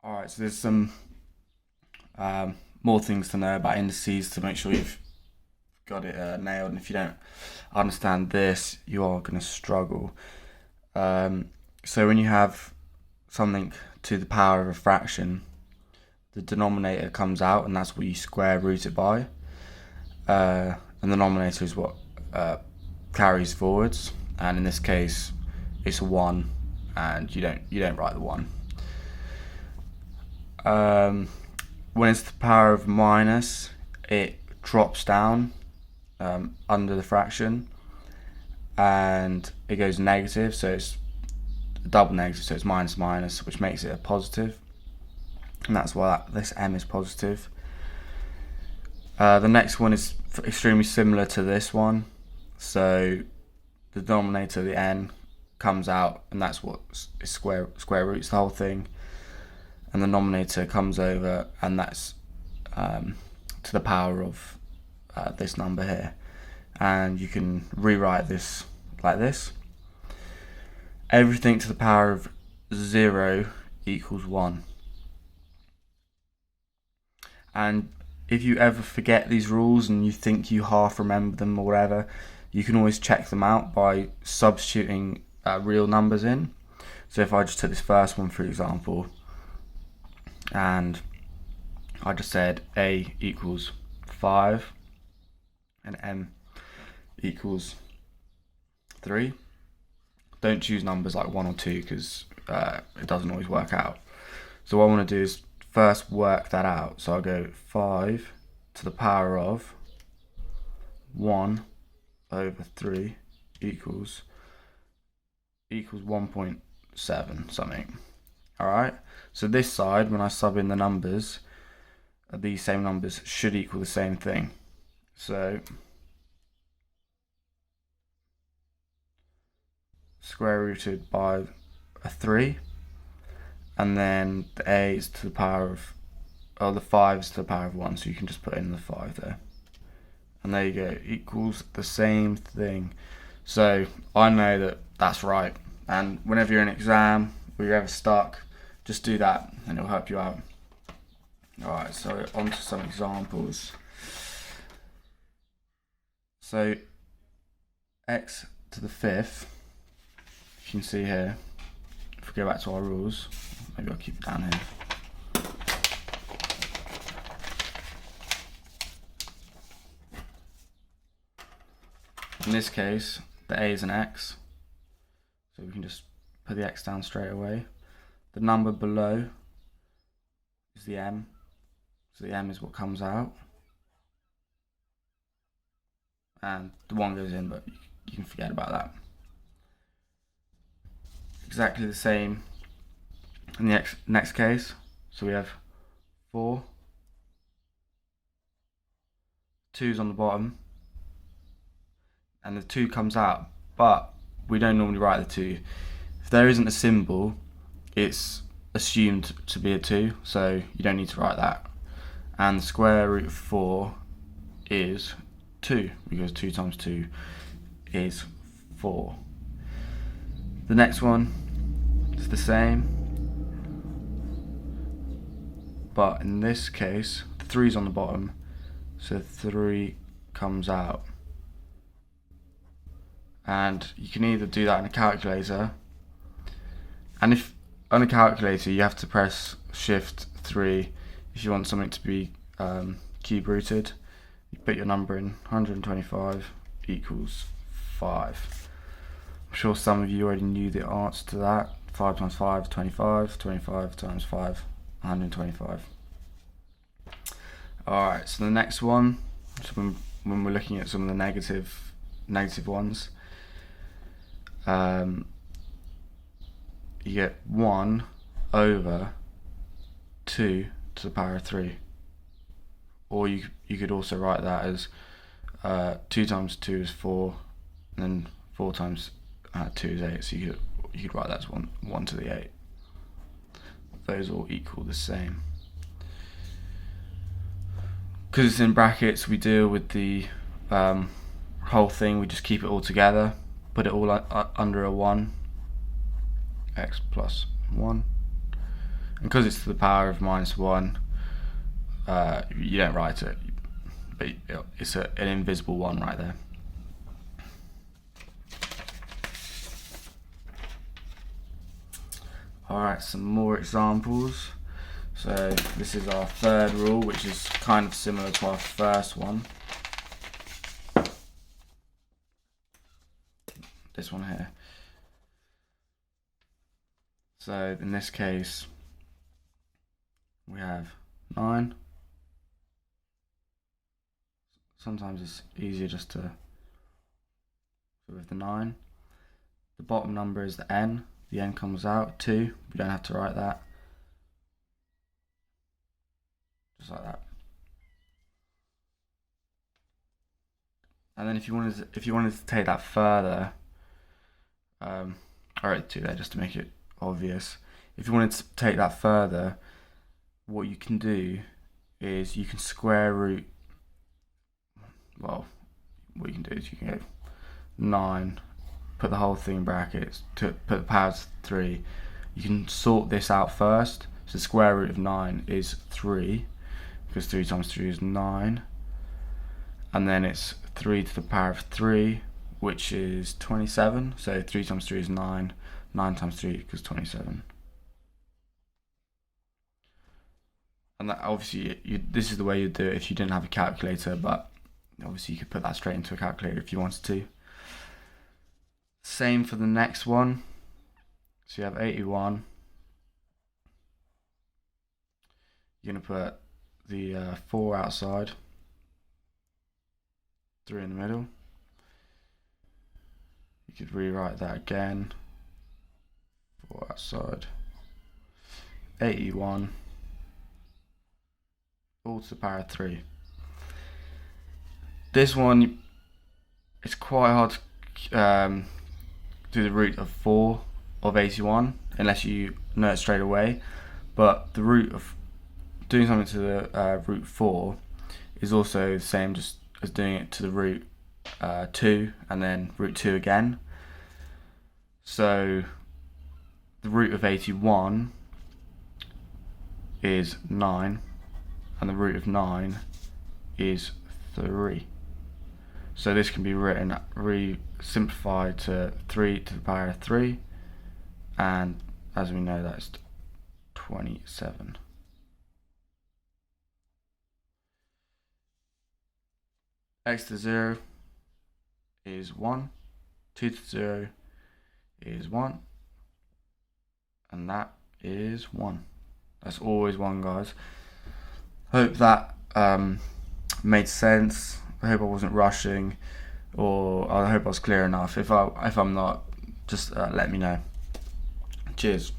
Alright, so there's some more things to know about indices to make sure you've got it nailed. And if you don't understand this, you are going to struggle. So when you have something to the power of a fraction, the denominator comes out, and that's what you square root it by. And the denominator is what carries forwards. And in this case, it's a 1, and you don't write the 1. When it's the power of minus, it drops down under the fraction, and it goes negative, so it's a double negative, so it's minus minus, which makes it a positive, and that's why this m is positive. The next one is extremely similar to this one, so the denominator, the n, comes out, and that's what is square roots the whole thing. And the denominator comes over, and that's to the power of this number here. And you can rewrite this like this. Everything to the power of 0 equals 1. And if you ever forget these rules and you think you half remember them or whatever, you can always check them out by substituting real numbers in. So if I just took this first one, for example, and I just said a equals 5 and m equals 3. Don't choose numbers like 1 or 2 because it doesn't always work out. So what I want to do is first work that out. So I'll go 5 to the power of 1 over 3 equals 1.7 something. Alright, so this side, when I sub in the numbers, these same numbers should equal the same thing. So square rooted by a 3, and then the a is to the power of, the 5 is to the power of 1, so you can just put in the 5 there. And there you go, equals the same thing. So I know that that's right, and whenever you're in an exam or you're ever stuck, just do that and it'll help you out. Alright, so on to some examples. So x to the 5th, you can see here, if we go back to our rules, maybe I'll keep it down here. In this case, the a is an x, so we can just put the x down straight away. The number below is the m, so the m is what comes out, and the 1 goes in, but you can forget about that. Exactly the same in the next case, so we have 4, 2's on the bottom, and the 2 comes out, but we don't normally write the 2. If there isn't a symbol, it's assumed to be a 2, so you don't need to write that. And the square root of 4 is 2, because 2 times 2 is 4. The next one is the same, but in this case, the 3's on the bottom, so 3 comes out. And you can either do that in a calculator, and if on a calculator you have to press shift 3 if you want something to be cube rooted. You put your number in, 125 equals 5. I'm sure some of you already knew the answer to that. 5 times 5 is 25, 25 times 5, 125. Alright, so the next one, so when we're looking at some of the negative ones, you get 1 over 2 to the power of 3. Or you could also write that as 2 times 2 is 4, and then 4 times 2 is 8, so you could write that as 1 to the 8. Those all equal the same. Because it's in brackets, we deal with the whole thing, we just keep it all together, put it all under a 1, x plus 1, And because it's to the power of -1, you don't write it, but it's an invisible 1 right there. Alright, some more examples. So this is our third rule, which is kind of similar to our first one. This one here. So in this case, we have 9. Sometimes it's easier just to with the 9. The bottom number is the n. The n comes out 2. We don't have to write that. Just like that. And then if you wanted to take that further, I wrote 2 there just to make it obvious. If you wanted to take that further, what you can do is you can square root. Well, what you can do is you can go 9, put the whole thing in brackets, to put the power to 3. You can sort this out first. So the square root of 9 is 3, because 3 times 3 is 9. And then it's 3 to the power of 3, which is 27. So 3 times 3 is 9. 9 times 3 equals 27. And that obviously, this is the way you'd do it if you didn't have a calculator, but obviously you could put that straight into a calculator if you wanted to. Same for the next one. So you have 81. You're going to put the 4 outside, 3 in the middle. You could rewrite that again. 4 outside. 81. All to the power of 3. This one, it's quite hard to do the root of 4 of 81 unless you know it straight away. But the root of doing something to the root 4 is also the same just as doing it to the root 2 and then root 2 again. So the root of 81 is 9, and the root of 9 is 3. So this can be written, simplified to 3 to the power of 3, and as we know, that's 27. X to 0 is 1, 2 to 0 is 1, and that is 1. That's always 1, guys. Hope that made sense. I hope I wasn't rushing, or I hope I was clear enough. If I'm not, just let me know. Cheers.